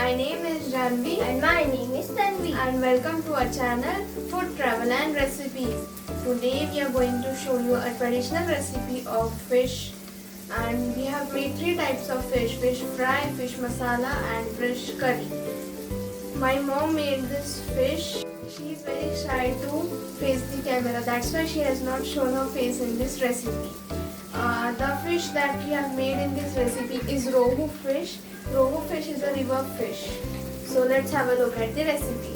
My name is Janvi And my name is Tanvi. and welcome to our channel Food Travel and Recipes. Today we are going to show you a traditional recipe of fish, and we have made 3 types of fish fry, fish masala and fish curry. My mom made this fish. She is very shy to face the camera, that's why she has not shown her face in this recipe. The fish that we have made in this recipe is Rohu fish. Rohu fish is a river fish. So let's have a look at the recipe.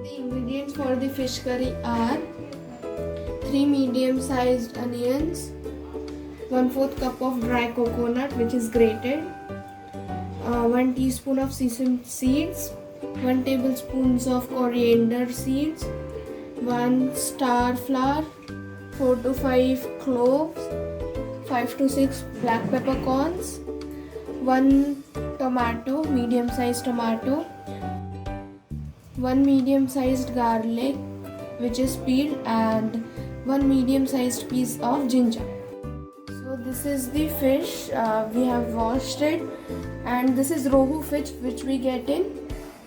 The ingredients for the fish curry are 3 medium-sized onions, 1/4 cup of dry coconut which is grated, 1 teaspoon of sesame seeds, 1 tablespoon of coriander seeds, 1 star flower, 4 to 5 cloves, 5 to 6 black peppercorns, 1 tomato, medium-sized tomato, 1 medium-sized garlic which is peeled, and 1 medium-sized piece of ginger. So this is the fish, we have washed it, and this is Rohu fish which we get in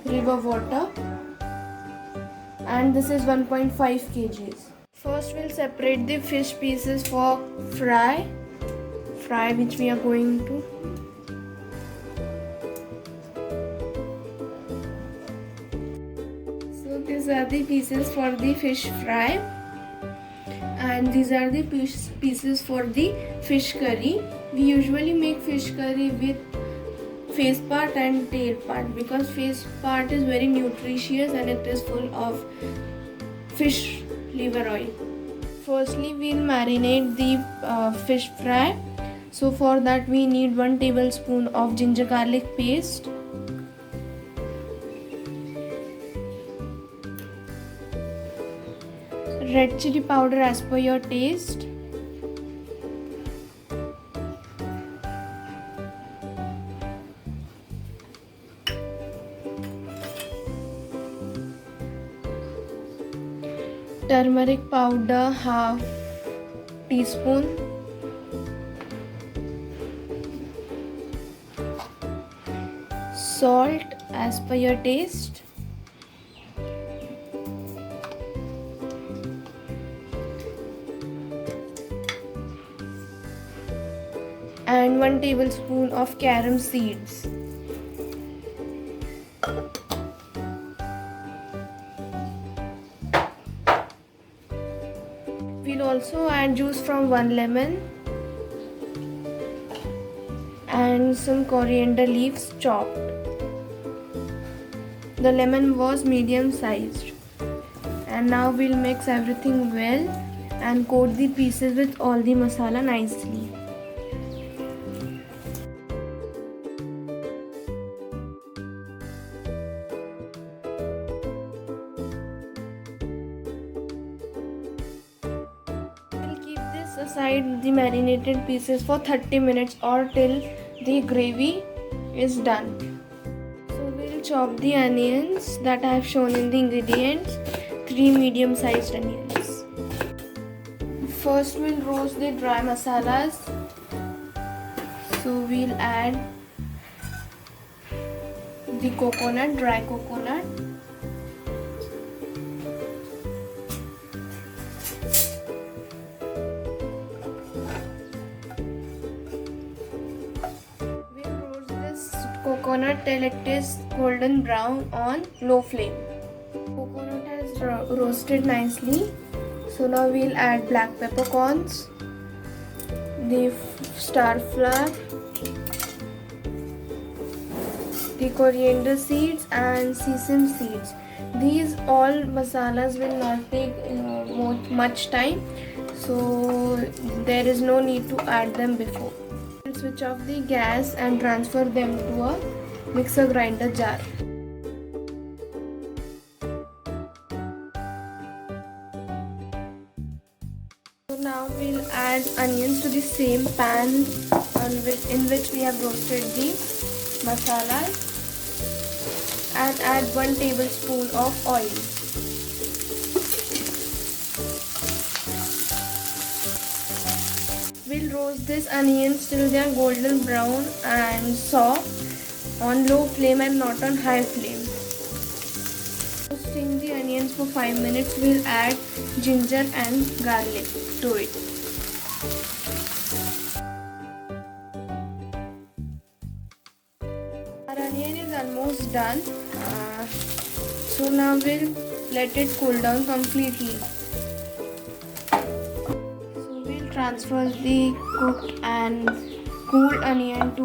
river water, and this is 1.5 kgs. First we'll separate the fish pieces for fry which we are going to. These are the pieces for the fish fry, and these are the pieces for the fish curry. We usually make fish curry with face part and tail part because face part is very nutritious and it is full of fish liver oil. Firstly, we'll marinate the fish fry. So for that we need 1 tablespoon of ginger garlic paste, red chili powder as per your taste, turmeric powder half teaspoon, salt as per your taste, and 1 tablespoon of carom seeds. We'll also add juice from 1 lemon and some coriander leaves chopped. The lemon was medium sized. And now we'll mix everything well and coat the pieces with all the masala nicely. Aside the marinated pieces for 30 minutes or till the gravy is done. So we'll chop the onions that I have shown in the ingredients, 3 medium sized onions. First we'll roast the dry masalas. So we'll add the coconut, dry coconut, coconut till it is golden brown on low flame. Coconut has roasted nicely. So now we'll add black peppercorns, the star flower, the coriander seeds and sesame seeds. These all masalas will not take much time, so there is no need to add them before. We'll switch off the gas and transfer them to a mixer grinder jar. So now we'll add onions to the same pan in which we have roasted the masalas, and add 1 tablespoon of oil. We'll roast these onions till they are golden brown and soft on low flame and not on high flame. Roasting the onions for 5 minutes, we'll add ginger and garlic to it. Our onion is almost done. So now we'll let it cool down completely. So we'll transfer the cooked and cooled onion to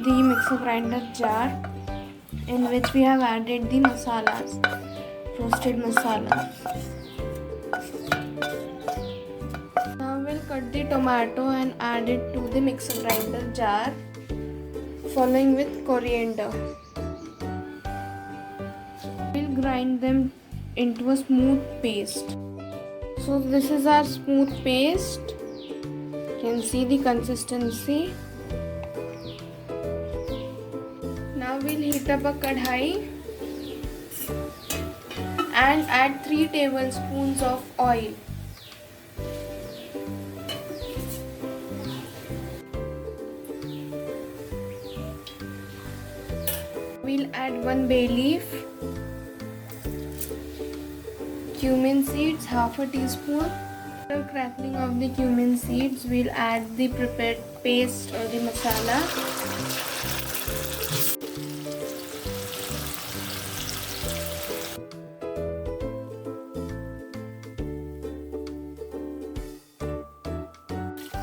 the mixer grinder jar in which we have added the masalas, roasted masalas. Now we'll cut the tomato and add it to the mixer grinder jar, following with coriander. We'll grind them into a smooth paste. So this is our smooth paste. You can see the consistency. Now we'll heat up a kadhai and add 3 tablespoons of oil. We'll add 1 bay leaf, cumin seeds, half a teaspoon. After crackling of the cumin seeds, we'll add the prepared paste or the masala.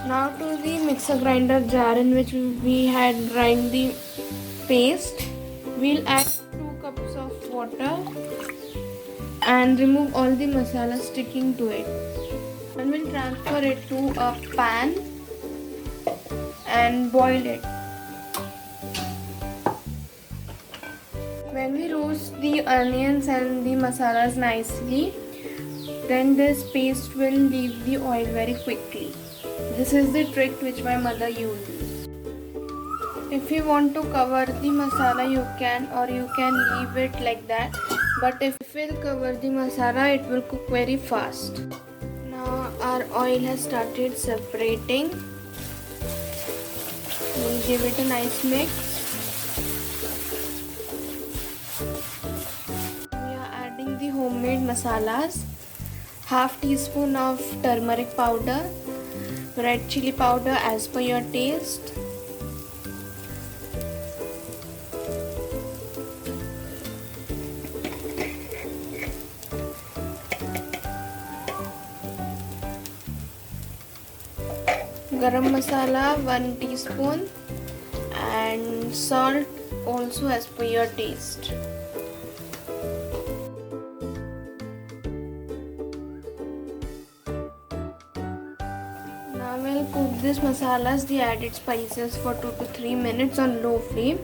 Now to the mixer grinder jar in which we had grind the paste. We'll add 2 cups of water and remove all the masala sticking to it. And we'll transfer it to a pan and boil it. When we roast the onions and the masalas nicely, then this paste will leave the oil very quickly. This is the trick which my mother uses. If you want to cover the masala, you can, or you can leave it like that. But if we'll cover the masala, it will cook very fast. Now our oil has started separating. We'll give it a nice mix. We are adding the homemade masalas. Half teaspoon of turmeric powder, red chili powder as per your taste. Garam masala 1 teaspoon and salt also as per your taste. Now we'll cook these masalas, the added spices for 2 to 3 minutes on low flame.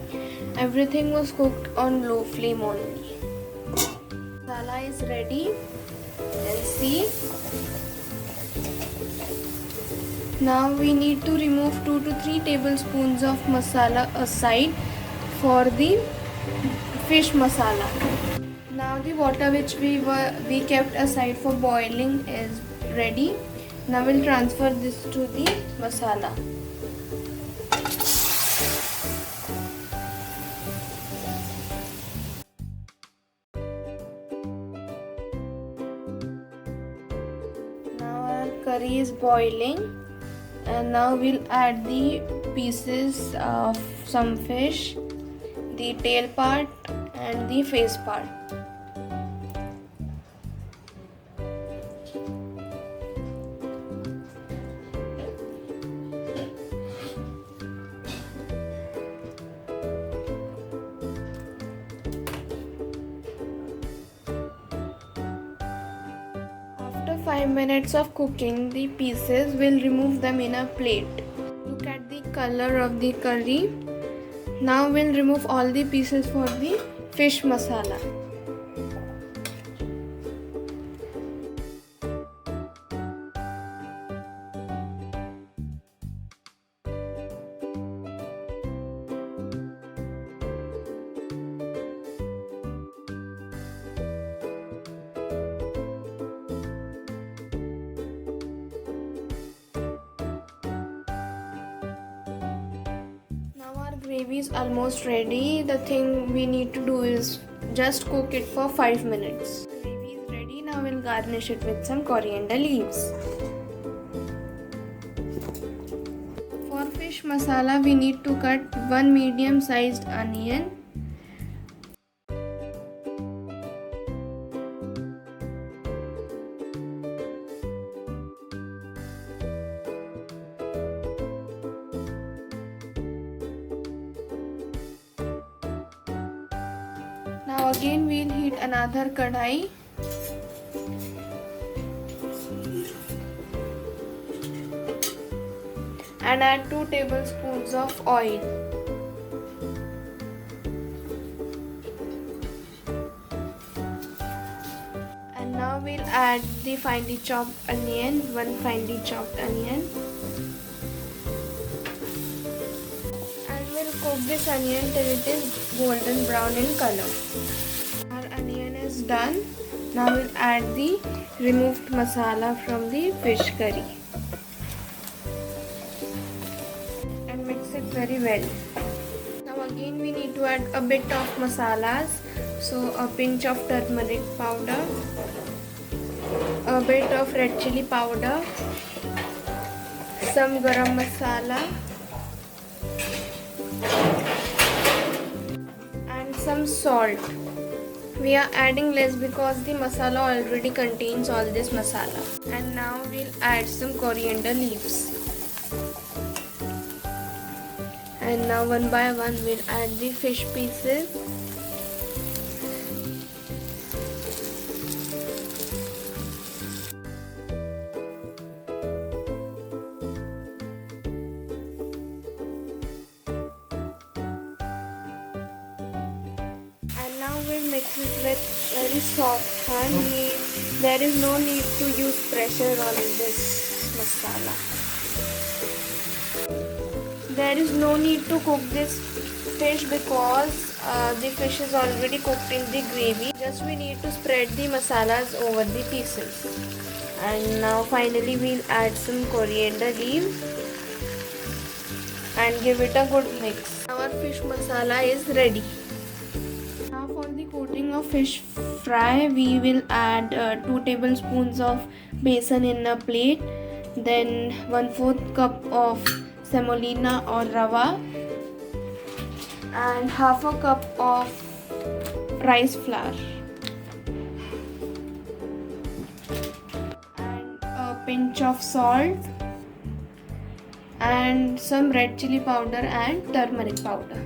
Everything was cooked on low flame only. Masala is ready. And see. Now we need to remove 2 to 3 tablespoons of masala aside for the fish masala. Now the water which we kept aside for boiling is ready. Now we'll transfer this to the masala. Now our curry is boiling. And now we'll add the pieces of some fish. the tail part and the face part. After 5 minutes of cooking the pieces, we'll remove them in a plate. Look at the color of the curry. Now we'll remove all the pieces for the fish masala. Gravy is almost ready. The thing we need to do is just cook it for 5 minutes. Gravy is ready. Now we'll garnish it with some coriander leaves. For fish masala, we need to cut one medium-sized onion. Now again we'll heat another kadai. And add 2 tablespoons of oil. And now we'll add the finely chopped onion, one finely chopped onion. We'll cook this onion till it is golden brown in color. Our onion is done. Now we'll add the removed masala from the fish curry and mix it very well. Now again we need to add a bit of masalas. So a pinch of turmeric powder, a bit of red chili powder, some garam masala, and some salt. We are adding less because the masala already contains all this masala. And now we'll add some coriander leaves. And now one by one we'll add the fish pieces. And now we'll mix it with very soft hand. There is no need to use pressure on this masala. There is no need to cook this fish because the fish is already cooked in the gravy. Just we need to spread the masalas over the pieces. And now finally we'll add some coriander leaves and give it a good mix. Our fish masala is ready. Now for the coating of fish fry, we will add 2 tablespoons of besan in a plate, then 1/4 cup of semolina or rava, and half a cup of rice flour, and a pinch of salt, and some red chili powder and turmeric powder.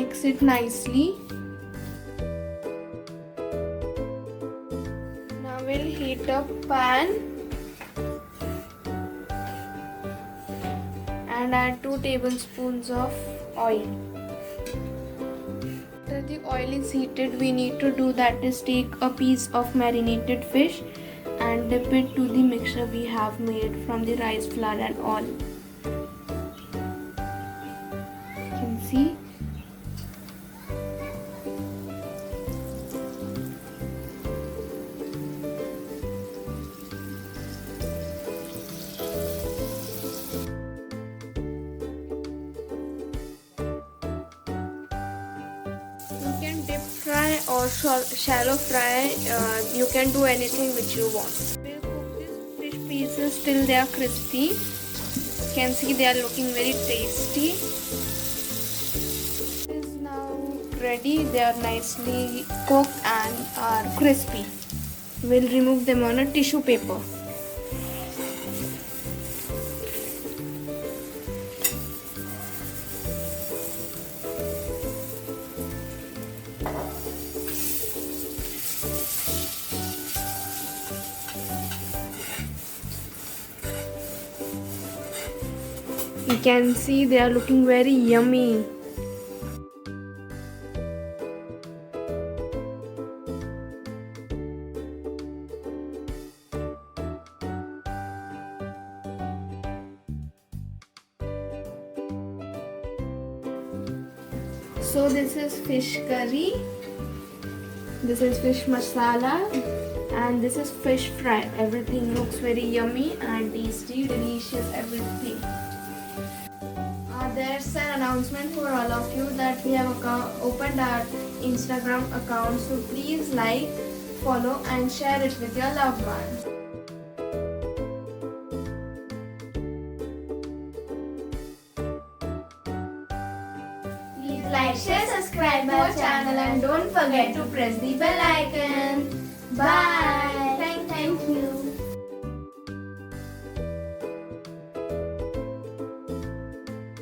Mix it nicely. Now we'll heat up pan and add 2 tablespoons of oil. After the oil is heated, we need to do that is take a piece of marinated fish and dip it to the mixture we have made from the rice flour and all. You can see. You can deep fry or shallow fry. You can do anything which you want. We'll cook these fish pieces till they are crispy. You can see they are looking very tasty. ready. They are nicely cooked and are crispy. We'll remove them on a tissue paper. You can see they are looking very yummy. So this is fish curry, this is fish masala, and this is fish fry. Everything looks very yummy and tasty, delicious, everything. There's an announcement for all of you that we have opened our Instagram account, so please like, follow and share it with your loved ones. Please like, share, subscribe our channel and don't forget to press the bell icon. Bye.